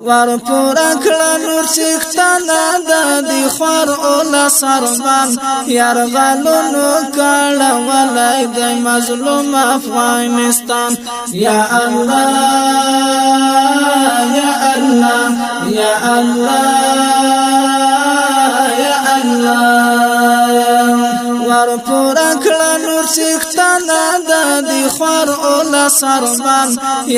ور پورا کړه نور چختانه د دی خور اول سربان يرغلونو کړه ولای د مظلوم افغانستان یا الله یا الله یا الله یا الله ور پورا کړه نور چختانه د دی خور اول سربان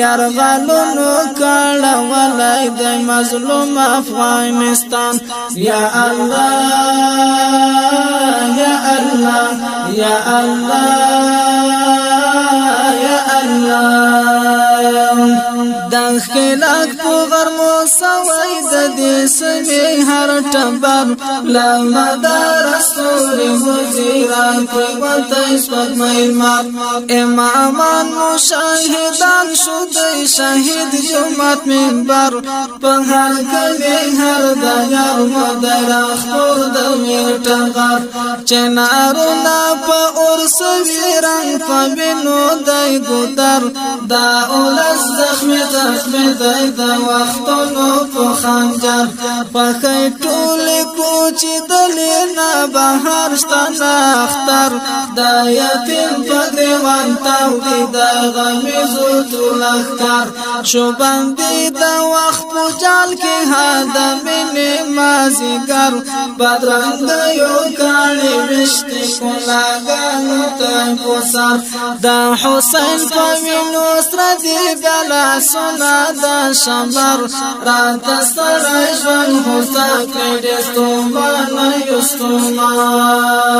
يرغلونو کړه ولای د مظلوم افغانستان یا الله یا الله یا الله یا الله دخلك پوغر موسوي د دې سمي هر ټبر لا مدار سور وزیران کوتای سپمای ما امامان مشاهدان شود شهید جمعت منبر په هر کله هر دایار مدار خور د میټغر چنارونه په اور سویران په بنو دای ګدر دا اولس زخم دای د وختونو په خنجر پخې ټول کوچ دلینا بهر ستنه اختر د یتیم پګریوان تاو دی د غمیزو تلختر شو باندې د وخت په جال کې هدا منه مازیګر بدرنګ یو کاڼي وشتي کولاګانو ته پوسر د حسین په وینو سره دی بلا سنا دا شمر رات سره ژوند هوسا کړي ستومان یستومان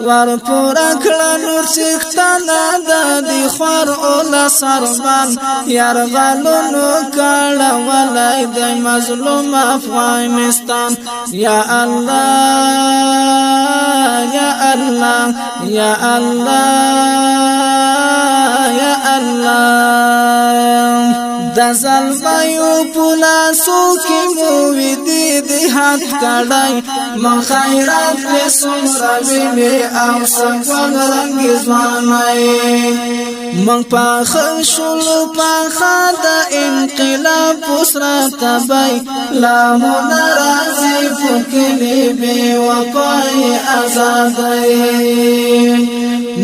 ور پورا کړه نور چختانه د دی خور اول سربان يرغلونو کړه ولای د مظلوم افغانستان یا الله یا الله یا الله یا الله د زلمایو پلاسو کې مو ویدي د حد کړای ما خیرات له سمرا ویني او څنګه رنگ ځوانای من پاخ شول پاخ د انقلاب پسرا تبای لا ناراضي فکلی بي وپای آزادای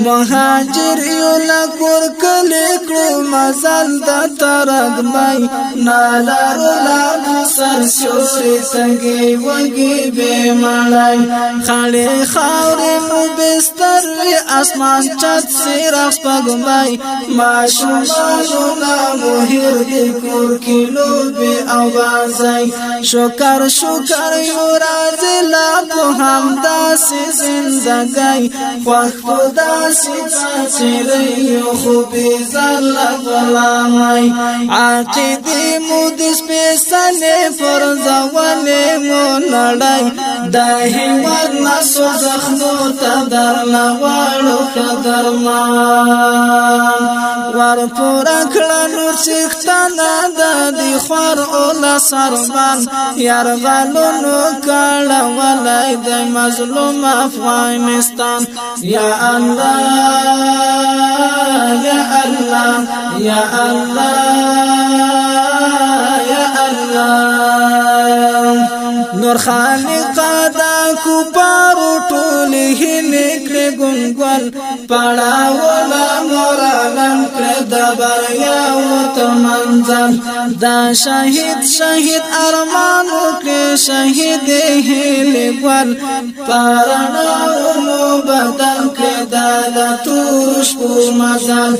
مهاجر یو لکور کلی کړو مزل د ترګ مای نالارو لا سر شوري څنګه وږي به مړای خاله خاورې مو بستر اسمان چت سیرخ پګمای ماشومانو لا مهر دې کور کلو به اوازای شکر شکر یو راز لا په همداس زندګای خوښ خدا سیدای خو به زل غلامای عقیدې مو د سپېڅلې فرزولې مو نړۍ د هیواد نسو زخمو ته درنه غواړو قدرمان ور پورا کړه نور چختانه د دی خور اول سربان يرغلونو کړه ولای د مظلوم افغانستان یا الله یا الله یا الله یا الله نور خالق دا کو پارو ټول هنکړه ګنګل پړاولا مورالم کړه د بریا وت منزل دا شهید ارمان وکړه شهید هله ګل پرانو مو بدل کړه د توش په مزل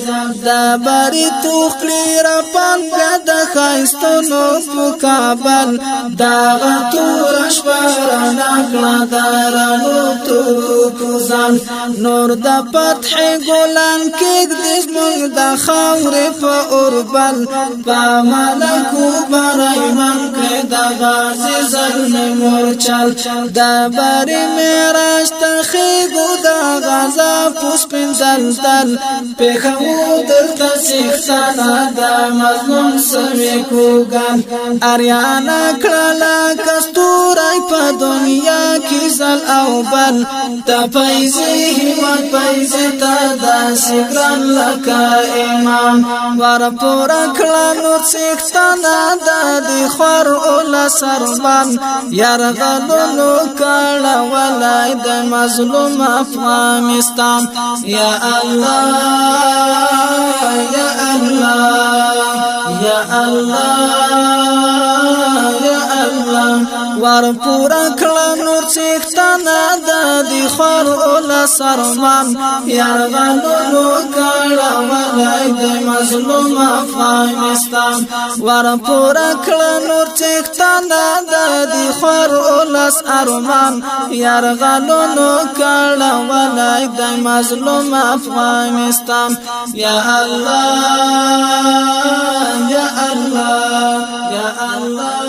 دا بری توخلی را پنګ د خاستونو په کابل دا غتورش پرانا کړه دارانو تو پوزان نور د فتح ګلان کې د زمون د خاور په اوربل په ملکو برای من کې د مازی ظلم مرچل دا باری میراج تخیگو دا غزا پوس پین دلدل پیخمو دلتا سیختانا دا مظلوم سوی کوگن اریانا کرالا کستورائی پا دنیا کی زل او بل تا پیزی حمد پیزی تا دا سگران لکا امام ور پورا کلا نور سیختانا دا دی خور اولا سربان یرغلونو کالا ولای دا مظلوم افغانستان یا اللہ یا اللہ یا اللہ ور پورا کلا نور سیختانا دا دی خور اولا سرمان یرغلونو کالا ولای دا مظلوم افغانستان ور پورا کلا نور سیختانا دا دی خور اولا سرمان یرغلونو کالا ولای دا مظلوم افغانستان یا اللہ یا اللہ یا اللہ